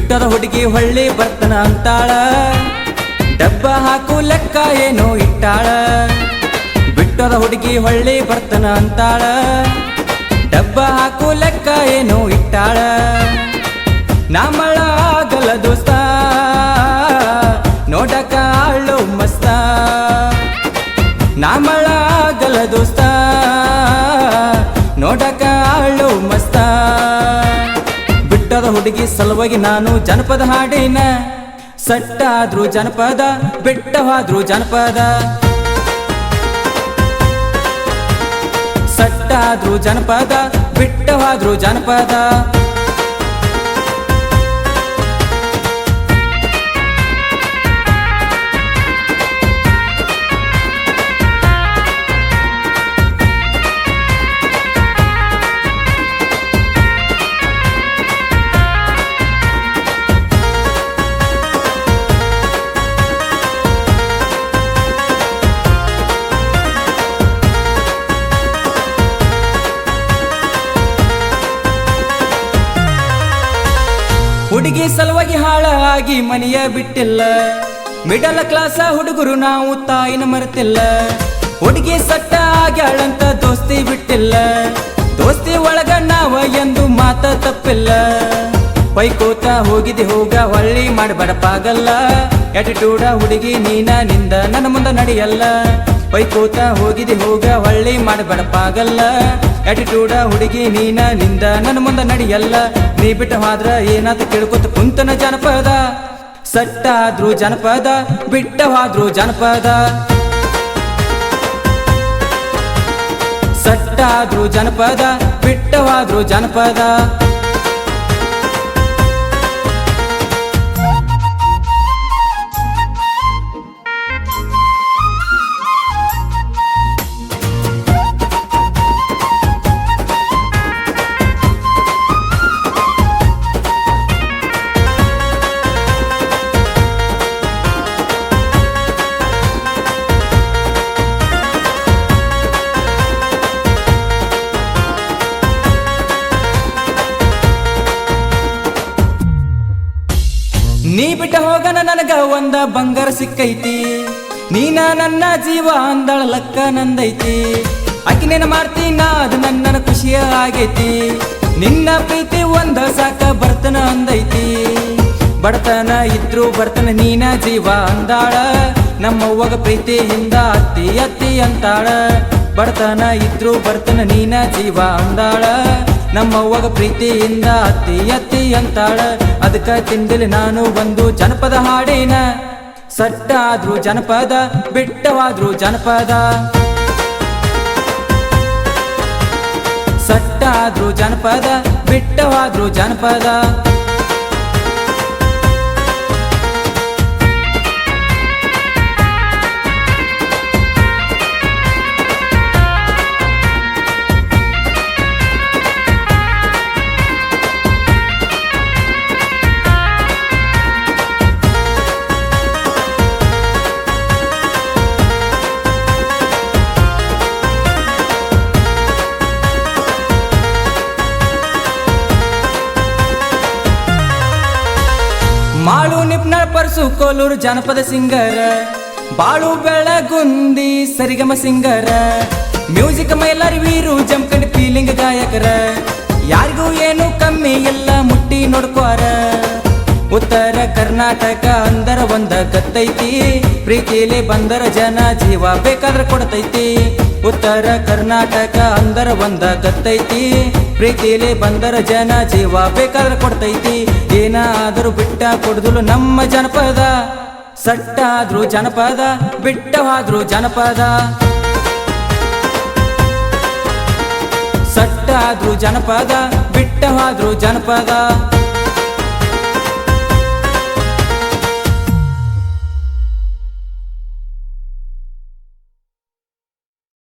ಬಿಟ್ಟದ ಹುಡುಗಿ ಹೊಳ್ಳಿ ಬರ್ತನ ಅಂತಾಳ, ಡಬ್ಬ ಹಾಕು ಲೆಕ್ಕ ಏನೋ ಇಟ್ಟಾಳ. ಬಿಟ್ಟದ ಹುಡುಗಿ ಹೊಳ್ಳಿ ಬರ್ತನ ಅಂತಾಳ, ಡಬ್ಬ ಹಾಕು ಲೆಕ್ಕ ಏನೋ ಇಟ್ಟಾಳ. ನಾಮಳ ಆಗಲ್ಲ ದೋಸ್ತ, ನೋಡಕ ಆಳು ಮಸ್ತ. ನಾಮಳ ಆಗಲ್ಲ ದೋಸ್ತ, ನೋಡಕ ಆಳು ಮಸ್ತ. ಬಿಟ್ಟದ ಹುಡುಗಿ ಸಲುವಾಗಿ ನಾನು ಜನಪದ ಹಾಡಿನ, ಸಟ್ಟಾದ್ರು ಜನಪದ ಬಿಟ್ಟವಾದ್ರು ಜನಪದ. ಸಟ್ಟಾದ್ರು ಜನಪದ ಬಿಟ್ಟವಾದ್ರು ಜನಪದ. ಹುಡುಗಿ ಸಲುವಾಗಿ ಹಾಳಾಗಿ ಮನೆಯ ಬಿಟ್ಟಿಲ್ಲ, ಮಿಡಲ್ ಕ್ಲಾಸ ಹುಡುಗರು ನಾವು ತಾಯಿನ ಮರೆತಿಲ್ಲ. ಹುಡುಗಿ ಸಟ್ಟ ಆಗ್ಯಾಳಂತ ದೋಸ್ತಿ ಬಿಟ್ಟಿಲ್ಲ, ದೋಸ್ತಿ ಒಳಗ ನಾವ ಎಂದು ಮಾತ ತಪ್ಪಿಲ್ಲ. ಪೈಕೋತ ಹೋಗಿದಿ ಹೋಗ ಹೊಳ್ಳಿ ಮಾಡಬೇಡಪ್ಪಾಗಲ್ಲ, ಆಟಿಟ್ಯೂಡ ಹುಡುಗಿ ನೀನ ನಿಂದ ನನ್ನ ಮುಂದೆ ನಡೆಯಲ್ಲ. ಪೈಕೋತ ಹೋಗಿದಿ ಹೋಗ ಹೊಳ್ಳಿ ಮಾಡಬೇಡಪ್ಪಾಗಲ್ಲ, ಆಟಿಟ್ಯೂಡ ಹುಡುಗಿ ನೀನ ನಿಂದ ನನ್ನ ಮುಂದೆ ನಡೆಯಲ್ಲ. ನೀ ಬಿಟ್ಟ ಹೋದ್ರ ಏನಾತ ಕೇಳ್ಕೊತ ಕುಂತನ ಜನಪದ, ಸಟ್ಟಾದ್ರು ಜನಪದ ಬಿಟ್ಟವಾದ್ರು ಜನಪದ. ಸಟ್ಟಾದ್ರು ಜನಪದ ಬಿಟ್ಟವಾದ್ರು ಜನಪದ. ನೀ ಬಿಟ್ಟ ಹೋಗನ ನನಗ ಒಂದ ಬಂಗಾರ ಸಿಕ್ಕೈತಿ, ನೀನ ನನ್ನ ಜೀವ ಅಂದಳ ಲಕ್ಕ ನಂದೈತಿ. ಆಕಿನೇನ ಮಾಡ್ತೀನ ಅದು ನನ್ನ ಖುಷಿಯ ಆಗೈತಿ, ನಿನ್ನ ಪ್ರೀತಿ ಒಂದ ಸಾಕ ಬರ್ತನ ಅಂದೈತಿ. ಬಡತನ ಇದ್ರು ಬರ್ತನ ನೀನ ಜೀವ ಅಂದಾಳ, ನಮ್ಮವ್ವಗ ಪ್ರೀತಿಯಿಂದ ಅತ್ತಿ ಅತ್ತಿ ಅಂತಾಳ. ಬಡತನ ಇದ್ರು ಬರ್ತನ ನೀನ ಜೀವ ಅಂದಾಳ, ನಮ್ಮವ್ವಗ ಪ್ರೀತಿಯಿಂದ ಅತ್ತಿ ಅತ್ತಿ ಅಂತಾಳ. ಅದಕ್ಕ ತಿಂದಿಲಿ ನಾನು ಒಂದು ಜನಪದ ಹಾಡಿನ, ಸಟ್ಟಾದ್ರು ಜನಪದ ಬಿಟ್ಟವಾದ್ರು ಜನಪದ. ಸಟ್ಟಾದ್ರು ಜನಪದ ಬಿಟ್ಟವಾದ್ರು ಜನಪದ. ಮಾಳು ನಿಪ್ನಾಳ್ ಪರ್ಸು ಕೋಲೂರು ಜನಪದ ಸಿಂಗರ, ಬಾಳು ಬೆಳಗುಂದಿ ಸರಿಗಮ ಸಿಂಗರ. ಮ್ಯೂಸಿಕ್ ಮೈಲಾರಿ ವೀರು ಜಂಪ್ಕಂಡ್ ಫೀಲಿಂಗ್ ಗಾಯಕರ, ಯಾರಿಗೂ ಏನು ಕಮ್ಮಿ ಎಲ್ಲ ಮುಟ್ಟಿ ನೋಡ್ಕೋರ. ಉತ್ತರ ಕರ್ನಾಟಕ ಅಂದರ ಒಂದ ಗತ್ತೈತಿ, ಪ್ರೀತಿಲಿ ಬಂದರ ಜನ ಜೀವ ಬೇಕಾದ್ರೆ ಕೊಡ್ತೈತಿ. ಉತ್ತರ ಕರ್ನಾಟಕ ಅಂದರ ಒಂದ ಗತ್ತೈತಿ, ಪ್ರೀತಿಲಿ ಬಂದರ ಜನ ಜೀವ ಬೇಕಾದ್ರೆ ಕೊಡ್ತೈತಿ. ಏನಾದರೂ ಬಿಟ್ಟ ಕೊಡುದಲು ನಮ್ಮ ಜನಪದ, ಸಟ್ಟಾದ್ರು ಜನಪದ ಬಿಟ್ಟವಾದ್ರು ಜನಪದ. ಸಟ್ಟಾದ್ರು ಜನಪದ ಬಿಟ್ಟವಾದ್ರು ಜನಪದ.